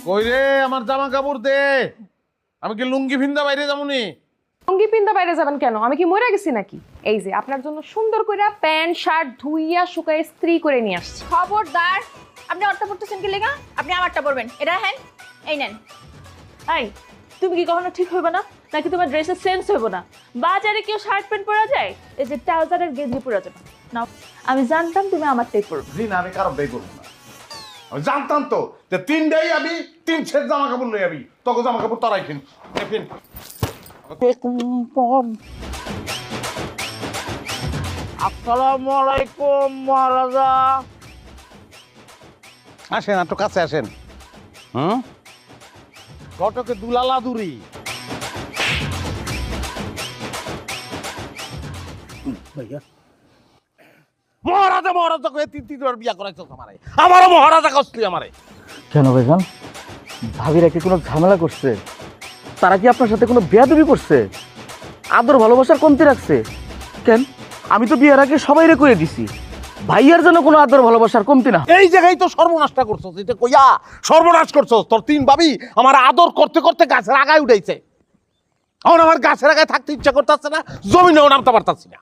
কই রে আমার জামা কাপড় দে। আমি কি লুঙ্গি ভিন্দা বাইরে যাবনি? লুঙ্গি পিন্দা বাইরে যাবেন কেন? আমি কি মরে গেছি নাকি? এই যে আপনার জন্য সুন্দর করে প্যান্ট শার্ট ধুইয়া শুকায় ইস্ত্রি করে নিয়ে আসছি। খবরদার, আপনি অর্থ পড়তেছেন কি লেগা? আপনি আমারটা পড়বেন। এটা হ্যাঁ, এই নেন। এই তুমি কি কখনো ঠিক হইবে না, নাকি তোমার ড্রেসের সেন্স হইব না? বাজারে কেউ শার্ট প্যান্ট পরা যায়, এই যে ট্রাউজারের গেঞ্জি পরা যাবে না। আমি জানতাম তুমি আমারটাই পরবে। জি না, আমি কারো বের করবো না। আমি জানতাম তো যে 3 ডেই আমি 3 সেট জামা কাপড় লই যাবি, তোকে জামা কাপড় তারাই কিন। আসসালামু আলাইকুম মহারাজা। আসেন, একটু কাছে আসেন। ঘটকে দুলালা দুরি। মহারাজা মহারাজা কয়ে 3 বিয়া করাইছো আমারে। আমারও মহারাজা কষ্টলি আমারে। কেন ভাইজান, ভাবিরা কি কোনো ঝামেলা করছে? তারা কি আপনার সাথে কোনো বেয়াদবি করছে? আদর ভালোবাসার কমতি রাখছে? কেন, আমি তো বিয়ের আগে সবাইরে কয়ে দিছি ভাইয়ার জন্য কোনো আদর ভালোবাসার কমতি না। এই জায়গায় তো সর্বনাশটা করছস, এটা কইয়া সর্বনাশ করছস। তোর 3 ভাবি আমার আদর করতে করতে গাছের আগায় উঠাইছে। এখন আমার গাছের আগায় থাকতে ইচ্ছা করতেছে না, জমিনেও নামতে পারতাছি না।